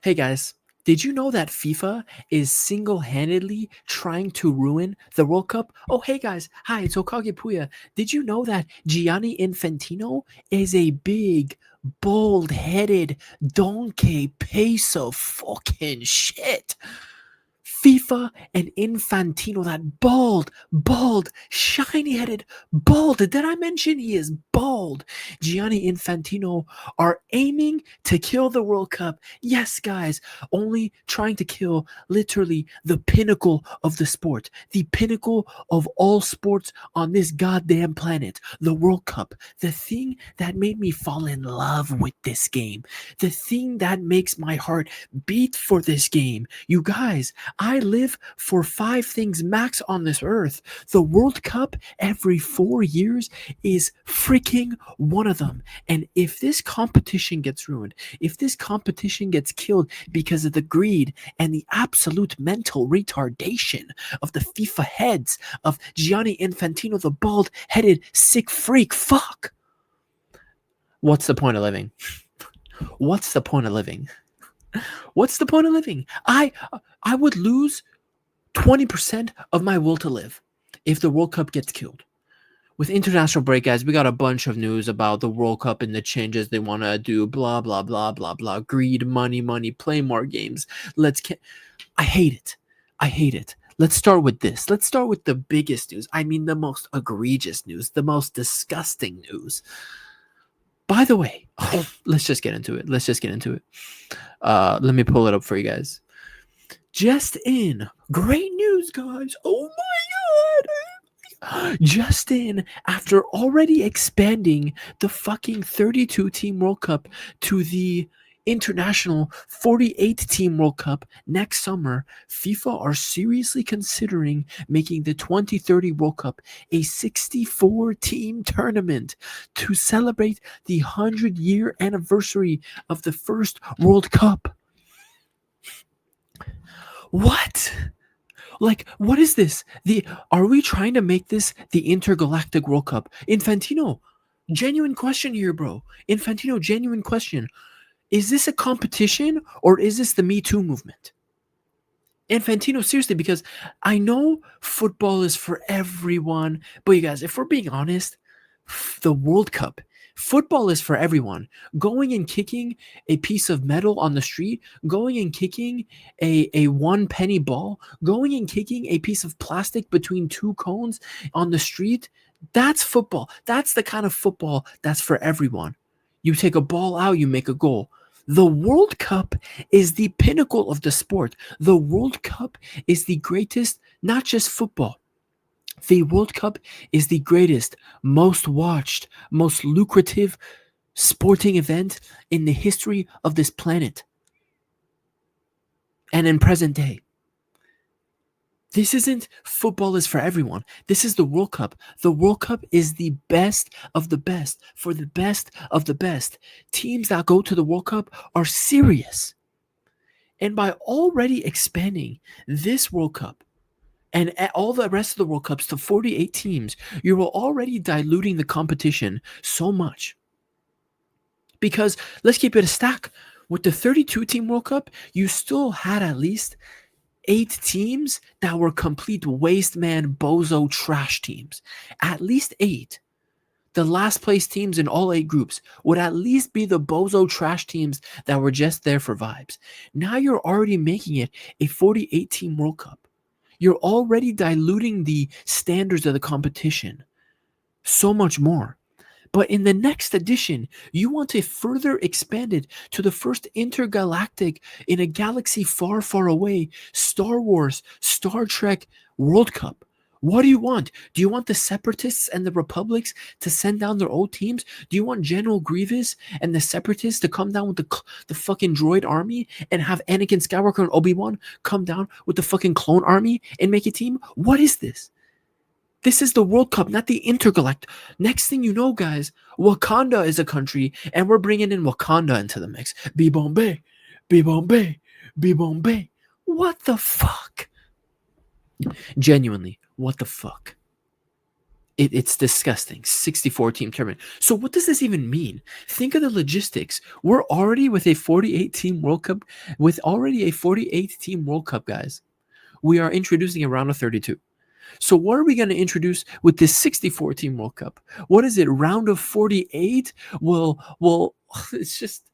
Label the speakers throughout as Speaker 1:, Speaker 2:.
Speaker 1: Hey guys, did you know that FIFA is single-handedly trying to ruin the World Cup? Oh, hey guys, hi, it's Okage Puya. Did you know that Gianni Infantino is a big, bald-headed donkey piece of fucking shit? FIFA and Infantino, that bald, shiny-headed, bald. Did I mention he is bald? Gianni Infantino are aiming to kill the World Cup. Yes, guys, only trying to kill literally the pinnacle of the sport, the pinnacle of all sports on this goddamn planet, the World Cup, the thing that made me fall in love with this game, the thing that makes my heart beat for this game. You guys, I live for 5 things max on this earth. The World Cup every 4 years is freaking one of them. And if this competition gets ruined, if this competition gets killed because of the greed and the absolute mental retardation of the FIFA heads of Gianni Infantino, the bald-headed sick freak, fuck. What's the point of living? What's the point of living? What's the point of living? I would lose 20% of my will to live if the World Cup gets killed. With international break, guys, we got a bunch of news about the World Cup and the changes they want to do. Blah, blah, blah, blah, blah. Greed, money, play more games. I hate it. I hate it. Let's start with this. Let's start with the biggest news. I mean, the most egregious news, the most disgusting news. By the way, let's just get into it. Let me pull it up for you guys. Just in, great news, guys. Oh my god. Just in, after already expanding the fucking 32-team World Cup to the international 48-team World Cup next summer, FIFA are seriously considering making the 2030 World Cup a 64-team tournament to celebrate the 100-year anniversary of the first World Cup. What? Like, what is this? Are we trying to make this the intergalactic World Cup? Infantino, genuine question here, bro. Infantino, genuine question. Is this a competition or is this the Me Too movement? Infantino, seriously, because I know football is for everyone, but you guys, if we're being honest, the World Cup, football is for everyone. Going and kicking a piece of metal on the street, going and kicking a 1 penny ball, going and kicking a piece of plastic between 2 cones on the street, that's football. That's the kind of football that's for everyone. You take a ball out, you make a goal. The World Cup is the pinnacle of the sport. The World Cup is the greatest, not just football. The World Cup is the greatest, most watched, most lucrative sporting event in the history of this planet. And in present day. This isn't football is for everyone. This is the World Cup. The World Cup is the best of the best for the best of the best. Teams that go to the World Cup are serious. And by already expanding this World Cup and all the rest of the World Cups to 48 teams, you're already diluting the competition so much. Because let's keep it a stack. With the 32-team World Cup, you still had at least 8 teams that were complete waste man bozo trash teams. At least 8. The last place teams in all 8 groups would at least be the bozo trash teams that were just there for vibes. Now you're already making it a 48-team World Cup. You're already diluting the standards of the competition so much more. But in the next edition, you want to further expand it to the first intergalactic, in a galaxy far, far away, Star Wars, Star Trek World Cup. What do you want? Do you want the Separatists and the Republics to send down their old teams? Do you want General Grievous and the Separatists to come down with the fucking droid army and have Anakin Skywalker and Obi-Wan come down with the fucking clone army and make a team? What is this? This is the World Cup, not the intergalactic. Next thing you know, guys, Wakanda is a country, and we're bringing in Wakanda into the mix. Be Bombay, be Bombay, be Bombay. What the fuck? Genuinely, what the fuck? It's disgusting. 64 team tournament. So what does this even mean? Think of the logistics. We're already with a 48 team World Cup, with already a 48 team World Cup, guys. We are introducing a round of 32. So what are we going to introduce with this 64 team World Cup? What is it? Round of 48? Well, it's just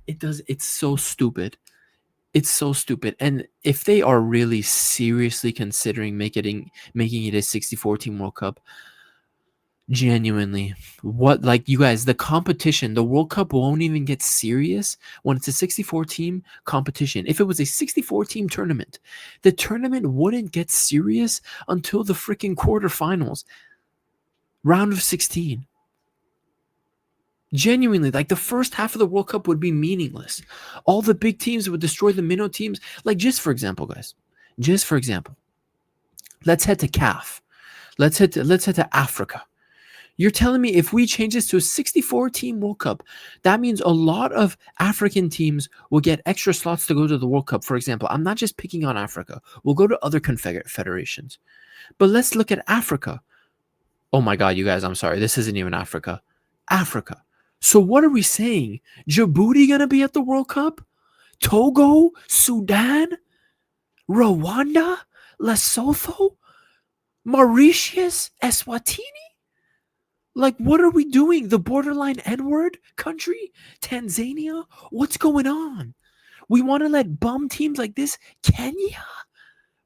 Speaker 1: it's so stupid. It's so stupid. And if they are really seriously considering making it a 64 team World Cup, genuinely, what, like, you guys, the competition, the World Cup won't even get serious when it's a 64 team competition. If it was a 64 team tournament, the tournament wouldn't get serious until the freaking quarterfinals, round of 16. Genuinely, like, the first half of the World Cup would be meaningless. All the big teams would destroy the minnow teams. Like, just for example, guys, let's head to CAF. Let's head to Africa. You're telling me if we change this to a 64 team World Cup, that means a lot of African teams will get extra slots to go to the World Cup. For example, I'm not just picking on Africa. We'll go to other federations. But let's look at Africa. Oh my God, you guys, I'm sorry. This isn't even Africa. Africa. So what are we saying? Djibouti going to be at the World Cup? Togo? Sudan? Rwanda? Lesotho? Mauritius? Eswatini? Like, what are we doing? The borderline N-word country? Tanzania? What's going on? We want to let bum teams like this? Kenya?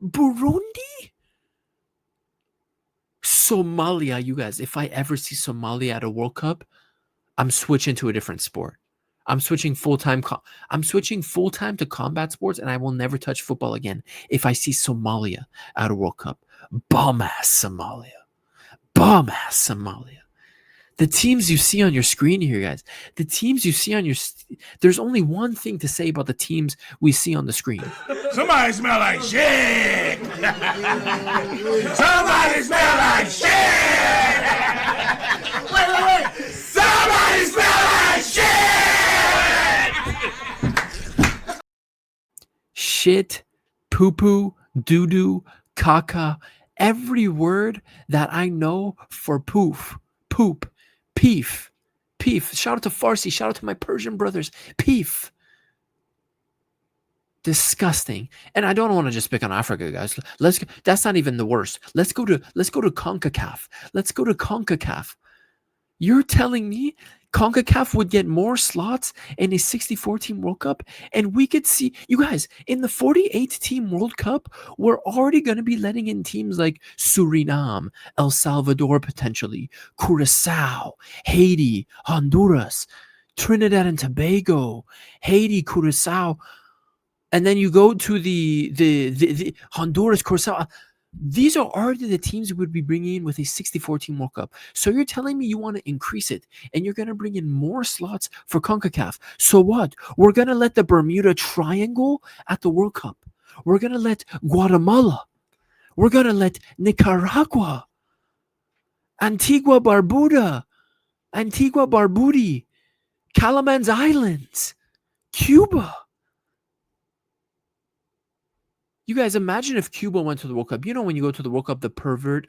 Speaker 1: Burundi? Somalia, you guys. If I ever see Somalia at a World Cup, I'm switching to a different sport. I'm switching full-time to combat sports, and I will never touch football again if I see Somalia at a World Cup. Bum-ass Somalia. Bum-ass Somalia. The teams you see on your screen here, guys, there's only one thing to say about the teams we see on the screen.
Speaker 2: Somebody smell like shit! Somebody smell like shit! Wait! Somebody smell like shit!
Speaker 1: Shit, poo-poo, doo-doo, caca, every word that I know for poof, poop, peef. Shout out to Farsi. Shout out to my Persian brothers. Peef. Disgusting. And I don't want to just pick on Africa, guys. That's not even the worst. Let's go to CONCACAF. You're telling me CONCACAF would get more slots in a 64 team World Cup, and we could see, you guys, in the 48 team World Cup, we're already going to be letting in teams like Suriname, El Salvador potentially, Curacao, Haiti, Honduras, Trinidad and Tobago, Haiti, Curacao, and then you go to the Honduras, Curacao. These are already the teams we would be bringing in with a 64 team World Cup. So you're telling me you want to increase it, and you're going to bring in more slots for CONCACAF. So what? We're going to let the Bermuda Triangle at the World Cup. We're going to let Guatemala. We're going to let Nicaragua, Antigua Barbuda, Cayman Islands, Cuba. You guys, imagine if Cuba went to the World Cup. You know, when you go to the World Cup, the pervert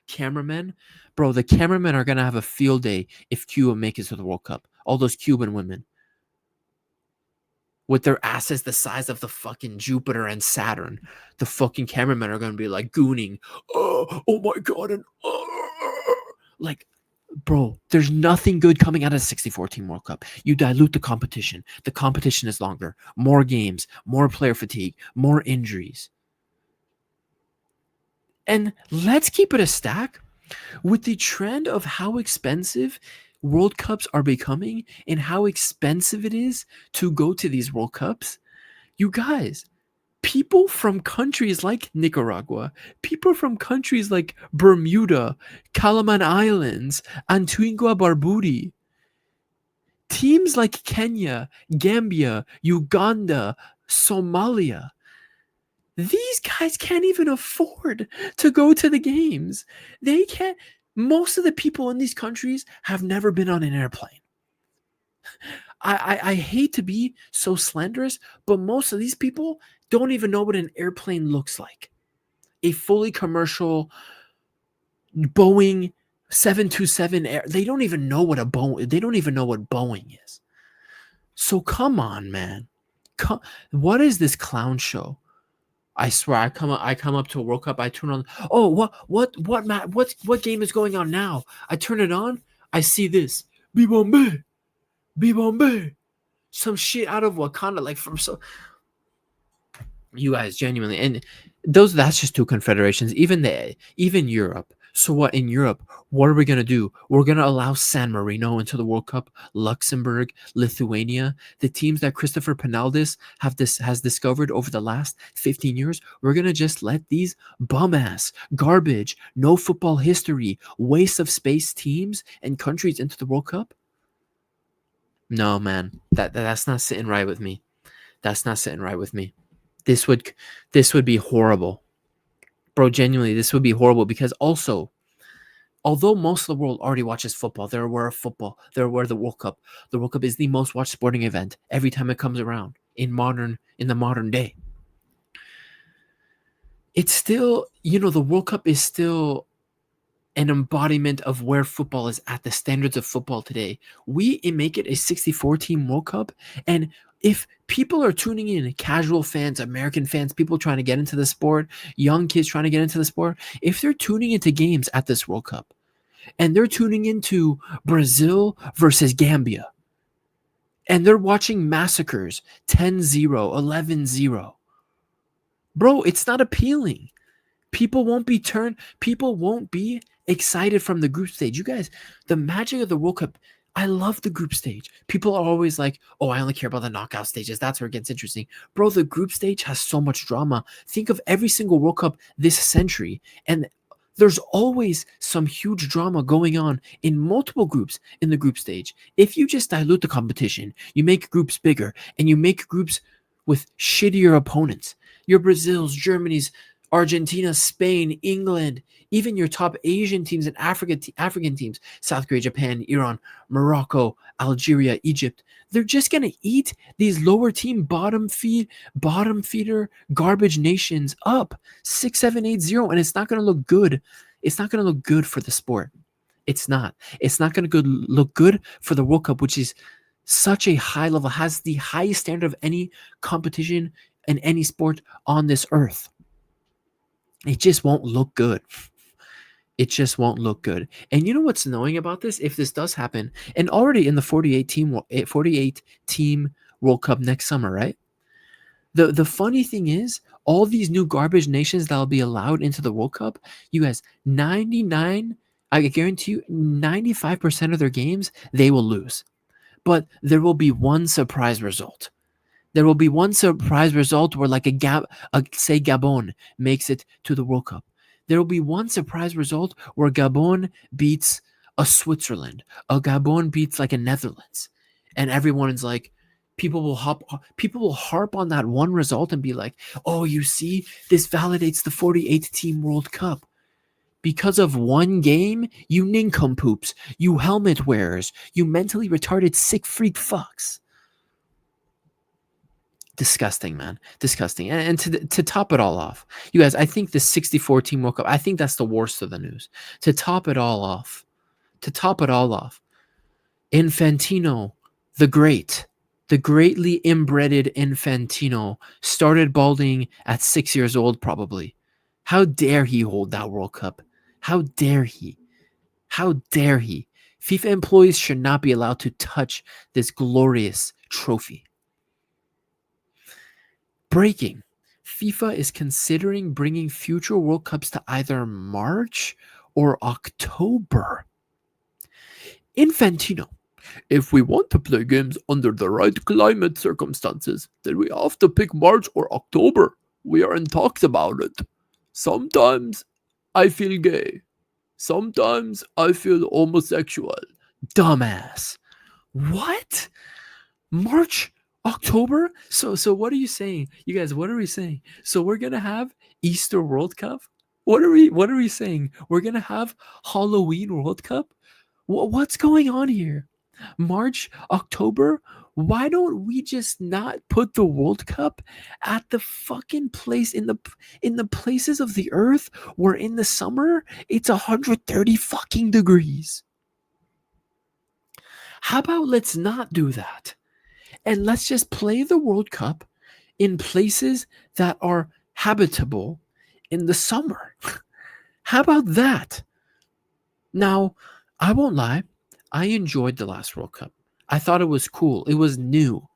Speaker 1: cameramen, bro, the cameramen are going to have a field day if Cuba makes it to the World Cup. All those Cuban women with their asses the size of the fucking Jupiter and Saturn. The fucking cameramen are going to be like gooning. Oh my God. And like, bro, there's nothing good coming out of the 64 team World Cup. You dilute the competition. The competition is longer. More games, more player fatigue, more injuries. And let's keep it a stack with the trend of how expensive World Cups are becoming and how expensive it is to go to these World Cups. You guys, people from countries like Nicaragua, people from countries like Bermuda, Cayman Islands, Antigua Barbuda, teams like Kenya, Gambia, Uganda, Somalia, these guys can't even afford to go to the games. They can't. Most of the people in these countries have never been on an airplane. I hate to be so slanderous, but most of these people don't even know what an airplane looks like. A fully commercial Boeing 727 Air. They don't even know what Boeing is. So come on, man. What is this clown show? I swear, I come up to a World Cup. I turn on. Oh, what game is going on now? I turn it on. I see this. Be Bombay, be Bombay. Some shit out of Wakanda, like from so. You guys genuinely, and that's just two confederations. Even Europe. So what in Europe? What are we gonna do? We're gonna allow San Marino into the World Cup, Luxembourg, Lithuania, the teams that Christopher Penaldis has discovered over the last 15 years. We're gonna just let these bum ass, garbage, no football history, waste of space teams and countries into the World Cup? No, man, that's not sitting right with me. That's not sitting right with me. This would be horrible. Bro, genuinely, this would be horrible because also, although most of the world already watches football, they're aware of football, they're aware of the World Cup. The World Cup is the most watched sporting event every time it comes around in the modern day. It's still, the World Cup is still an embodiment of where football is at, the standards of football today. We make it a 64-team World Cup, and if people are tuning in, casual fans, American fans, people trying to get into the sport, young kids trying to get into the sport, if they're tuning into games at this World Cup, and they're tuning into Brazil versus Gambia, and they're watching massacres 10-0, 11-0, bro, it's not appealing. People won't be excited from the group stage. You guys, the magic of the World Cup, I love the group stage. People are always like, oh, I only care about the knockout stages. That's where it gets interesting. Bro, the group stage has so much drama. Think of every single World Cup this century, and there's always some huge drama going on in multiple groups in the group stage. If you just dilute the competition, you make groups bigger, and you make groups with shittier opponents. Your Brazils, Germany's, Argentina, Spain, England, even your top Asian teams and African teams, South Korea, Japan, Iran, Morocco, Algeria, Egypt, they're just going to eat these lower team bottom feeder garbage nations up 6-7-8-0, and it's not going to look good. It's not going to look good for the sport. It's not. It's not going to look good for the World Cup, which is such a high level, has the highest standard of any competition in any sport on this earth. It just won't look good. It just won't look good. And you know what's annoying about this? If this does happen, and already in the 48 team World Cup next summer, right? The funny thing is, all these new garbage nations that'll be allowed into the World Cup, you guys, I guarantee you, 95% of their games they will lose. But there will be one surprise result. There will be one surprise result where, like say Gabon makes it to the World Cup. There will be one surprise result where Gabon beats a Switzerland, a Gabon beats like a Netherlands, and everyone is like, people will harp on that one result and be like, oh, you see, this validates the 48-team World Cup. Because of one game, you nincompoops, you helmet wearers, you mentally retarded sick freak fucks. Disgusting, man. Disgusting. And to top it all off, you guys, I think the 64-team World Cup, I think that's the worst of the news. To top it all off, Infantino, the greatly inbreded Infantino, started balding at 6 years old, probably. How dare he hold that World Cup? How dare he? How dare he? FIFA employees should not be allowed to touch this glorious trophy. Breaking. FIFA is considering bringing future World Cups to either March or October. Infantino. If we want to play games under the right climate circumstances, then we have to pick March or October. We are in talks about it. Sometimes I feel gay. Sometimes I feel homosexual. Dumbass. What? March? October? So what are you saying? You guys, what are we saying? So we're gonna have Easter World Cup? What are we saying? We're gonna have Halloween World Cup? What's going on here? March, October? Why don't we just not put the World Cup at the fucking place in the places of the earth where in the summer it's 130 fucking degrees? How about let's not do that? And let's just play the World Cup in places that are habitable in the summer. How about that? Now, I won't lie, I enjoyed the last World Cup. I thought it was cool. It was new.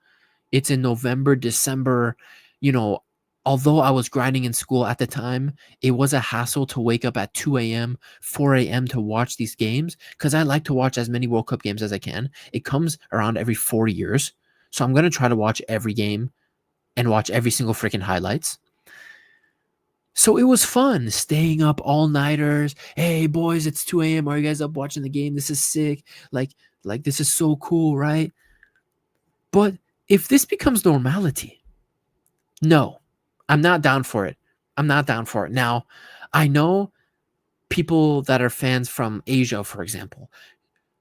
Speaker 1: It's in November, December. You know, although I was grinding in school at the time, it was a hassle to wake up at 2 a.m., 4 a.m. to watch these games because I like to watch as many World Cup games as I can. It comes around every 4 years. So I'm going to try to watch every game and watch every single freaking highlights. So it was fun staying up all nighters. Hey boys, it's 2 a.m. Are you guys up watching the game? This is sick. Like this is so cool, right? But if this becomes normality, no, I'm not down for it. I'm not down for it. Now, I know people that are fans from Asia, for example,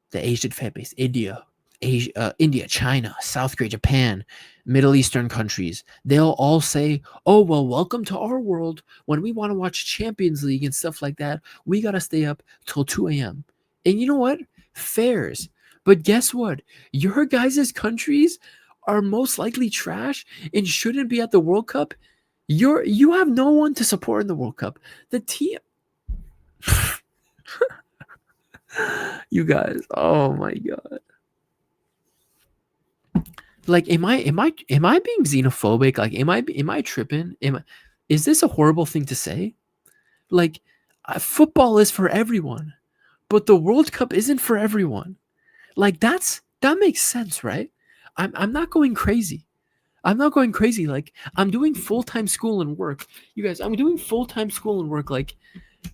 Speaker 1: the Asian fan base, India, China, South Korea, Japan, Middle Eastern countries, they'll all say, oh, well, welcome to our world. When we want to watch Champions League and stuff like that, we got to stay up till 2 a.m. And you know what? Fairs. But guess what? Your guys' countries are most likely trash and shouldn't be at the World Cup. You have no one to support in the World Cup. The team you guys, oh my god. Like am I being xenophobic? Like am I tripping? Is this a horrible thing to say? Like football is for everyone, but the World Cup isn't for everyone. Like that makes sense, right? I'm not going crazy. I'm not going crazy. Like I'm doing full-time school and work. You guys, I'm doing full-time school and work. Like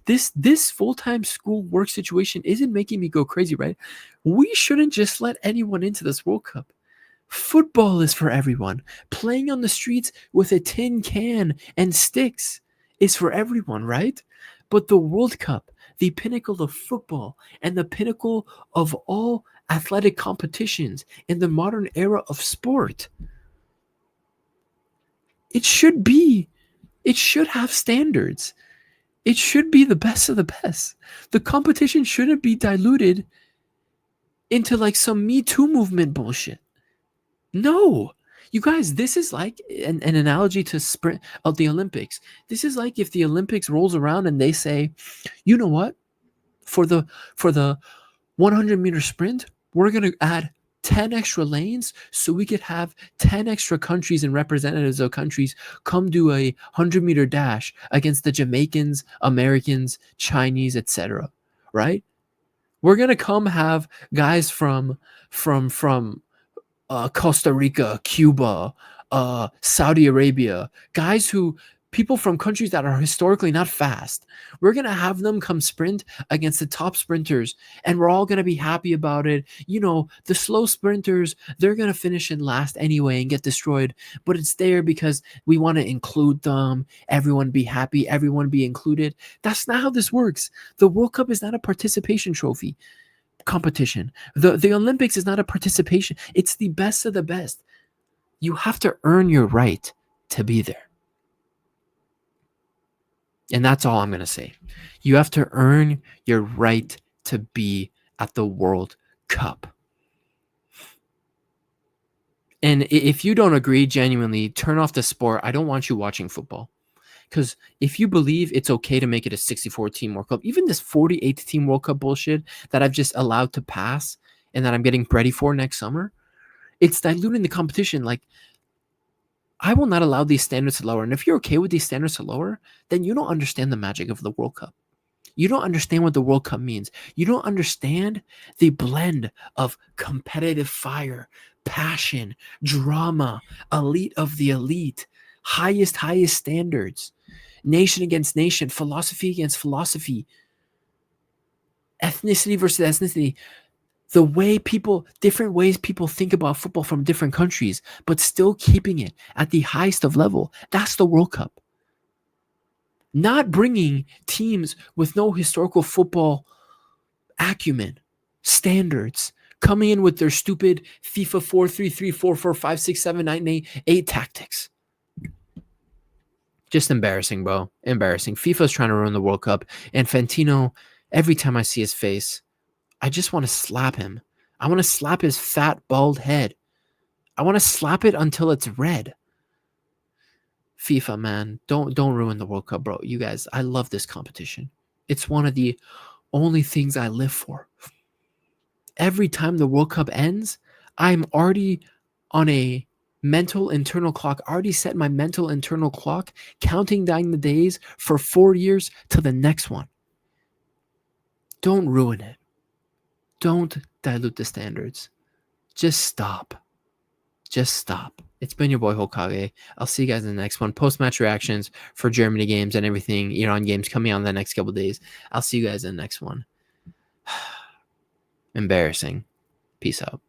Speaker 1: this full-time school work situation isn't making me go crazy, right? We shouldn't just let anyone into this World Cup. Football is for everyone. Playing on the streets with a tin can and sticks is for everyone, right? But the World Cup, the pinnacle of football and the pinnacle of all athletic competitions in the modern era of sport, it should have standards. It should be the best of the best. The competition shouldn't be diluted into like some Me Too movement bullshit. No. You guys, this is like an analogy to sprint of the Olympics. This is like if the Olympics rolls around and they say, you know what? For the 100-meter sprint, we're going to add 10 extra lanes so we could have 10 extra countries and representatives of countries come do a 100-meter dash against the Jamaicans, Americans, Chinese, etc. Right? We're going to come have guys from Costa Rica, Cuba, Saudi Arabia, people from countries that are historically not fast. We're going to have them come sprint against the top sprinters, and we're all going to be happy about it. You know, the slow sprinters, they're going to finish in last anyway and get destroyed, but it's there because we want to include them, everyone be happy, everyone be included. That's not how this works. The World Cup is not a participation trophy competition. The Olympics is not a participation. It's the best of the best. You have to earn your right to be there. And that's all I'm going to say. You have to earn your right to be at the World Cup. And if you don't agree, genuinely, turn off the sport. I don't want you watching football. Because if you believe it's okay to make it a 64-team World Cup, even this 48-team World Cup bullshit that I've just allowed to pass and that I'm getting ready for next summer, it's diluting the competition. Like, I will not allow these standards to lower. And if you're okay with these standards to lower, then you don't understand the magic of the World Cup. You don't understand what the World Cup means. You don't understand the blend of competitive fire, passion, drama, elite of the elite, highest standards, nation against nation, philosophy against philosophy, ethnicity versus ethnicity, different ways people think about football from different countries, but still keeping it at the highest of level. That's the World Cup. Not bringing teams with no historical football acumen, standards, coming in with their stupid FIFA 4-3-3, 4-4-5, 6, 7, 9, 8 tactics. Just embarrassing, bro. Embarrassing. FIFA's trying to ruin the World Cup. And Infantino, every time I see his face, I just want to slap him. I want to slap his fat, bald head. I want to slap it until it's red. FIFA, man, don't ruin the World Cup, bro. You guys, I love this competition. It's one of the only things I live for. Every time the World Cup ends, I'm already on a mental internal clock, already set my mental internal clock, counting down the days for 4 years to the next one. Don't ruin it. Don't dilute the standards. Just stop. Just stop. It's been your boy Hokage. I'll see you guys in the next one. Post-match reactions for Germany games and everything, Iran games coming on the next couple days. I'll see you guys in the next one. Embarrassing. Peace out.